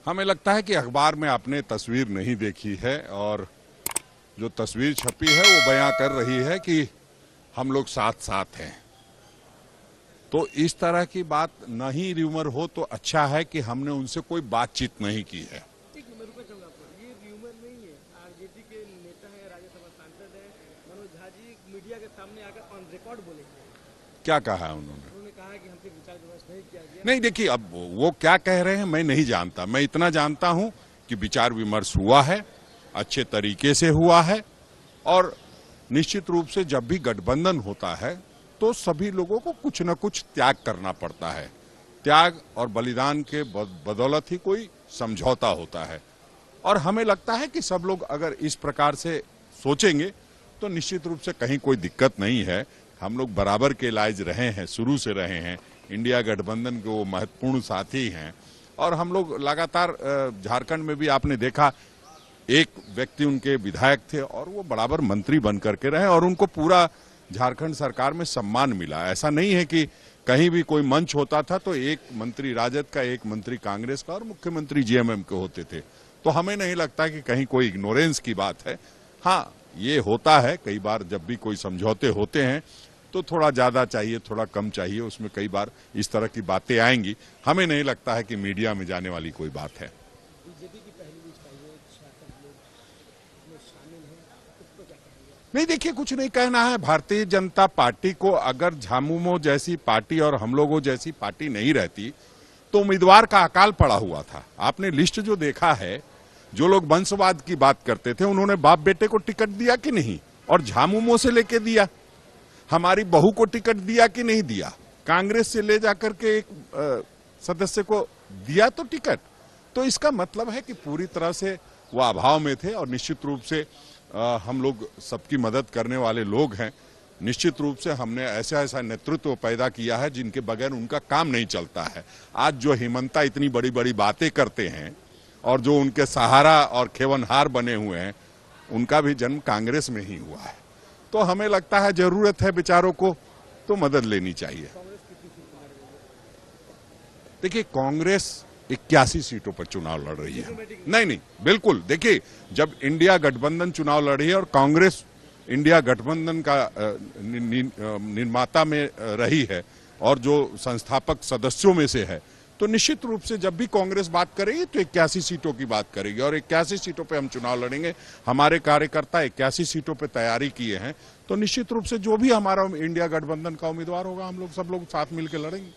हमें लगता है कि अखबार में आपने तस्वीर नहीं देखी है और जो तस्वीर छपी है वो बयां कर रही है कि हम लोग साथ साथ हैं। तो इस तरह की बात नहीं र्यूमर हो तो अच्छा है कि हमने उनसे कोई बातचीत नहीं की है। मैं रुकना चाहूंगा आपको, ये र्यूमर नहीं है। आरजेडी के नेता है, राज्यसभा सांसद है मनोज झा जी मीडिया के सामने आकर ऑन रिकॉर्ड बोले। क्या कहा है उन्होंने? उन्होंने कहा कि हमसे विचार विमर्श नहीं किया गया। नहीं, देखिए, अब वो क्या कह रहे हैं मैं नहीं जानता। मैं इतना जानता हूं कि विचार विमर्श हुआ है, अच्छे तरीके से हुआ है और निश्चित रूप से जब भी गठबंधन होता है तो सभी लोगों को कुछ न कुछ त्याग करना पड़ता है। त्याग और बलिदान के बदौलत ही कोई समझौता होता है और हमें लगता है कि सब लोग अगर इस प्रकार से सोचेंगे तो निश्चित रूप से कहीं कोई दिक्कत नहीं है। हम लोग बराबर के लायज रहे हैं, शुरू से रहे हैं। इंडिया गठबंधन के वो महत्वपूर्ण साथी हैं और हम लोग लगातार झारखंड में भी आपने देखा एक व्यक्ति उनके विधायक थे और वो बराबर मंत्री बन करके रहे और उनको पूरा झारखंड सरकार में सम्मान मिला। ऐसा नहीं है कि कहीं भी कोई मंच होता था तो एक मंत्री राजद का, एक मंत्री कांग्रेस का और मुख्यमंत्री जेएमएम के होते थे। तो हमें नहीं लगता कि कहीं कोई इग्नोरेंस की बात है। हाँ, ये होता है कई बार, जब भी कोई समझौते होते हैं तो थोड़ा ज्यादा चाहिए, थोड़ा कम चाहिए, उसमें कई बार इस तरह की बातें आएंगी। हमें नहीं लगता है कि मीडिया में जाने वाली कोई बात है। बीजेपी की पहली लिस्ट आई है, 66 लोग इसमें शामिल हैं, उसको क्या कहेंगे? नहीं, देखिए, कुछ नहीं कहना है। भारतीय जनता पार्टी को अगर झामुमो जैसी पार्टी और हम लोगों जैसी पार्टी नहीं रहती तो उम्मीदवार का अकाल पड़ा हुआ था। आपने लिस्ट जो देखा है, जो लोग वंशवाद की बात करते थे उन्होंने बाप बेटे को टिकट दिया कि नहीं, और झामुमो से लेके दिया। हमारी बहू को टिकट दिया कि नहीं दिया, कांग्रेस से ले जाकर के एक सदस्य को दिया तो टिकट। तो इसका मतलब है कि पूरी तरह से वो अभाव में थे और निश्चित रूप से हम लोग सबकी मदद करने वाले लोग हैं। निश्चित रूप से हमने ऐसा ऐसा नेतृत्व पैदा किया है जिनके बगैर उनका काम नहीं चलता है। आज जो हिमंता इतनी बड़ी बड़ी बातें करते हैं और जो उनके सहारा और खेवनहार बने हुए हैं, उनका भी जन्म कांग्रेस में ही हुआ है। तो हमें लगता है जरूरत है बेचारों को तो मदद लेनी चाहिए। देखिए, कांग्रेस 81 सीटों पर चुनाव लड़ रही है। नहीं, बिल्कुल। देखिए, जब इंडिया गठबंधन चुनाव लड़ रही है और कांग्रेस इंडिया गठबंधन का निर्माता में रही है और जो संस्थापक सदस्यों में से है, तो निश्चित रूप से जब भी कांग्रेस बात करेगी तो 81 सीटों की बात करेगी और 81 सीटों पे हम चुनाव लड़ेंगे। हमारे कार्यकर्ता 81 सीटों पे तैयारी किए हैं। तो निश्चित रूप से जो भी हमारा इंडिया गठबंधन का उम्मीदवार होगा, हम लोग सब लोग साथ मिलकर लड़ेंगे।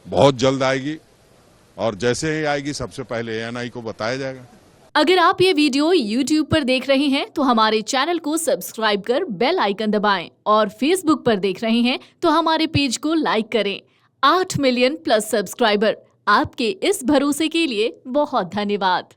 बहुत जल्द आएगी और जैसे ही आएगी सबसे पहले एएनआई को बताया जाएगा। अगर आप ये वीडियो YouTube पर देख रहे हैं तो हमारे चैनल को सब्सक्राइब कर बेल आइकन दबाएं और Facebook पर देख रहे हैं तो हमारे पेज को लाइक करें। 8 मिलियन प्लस सब्सक्राइबर, आपके इस भरोसे के लिए बहुत धन्यवाद।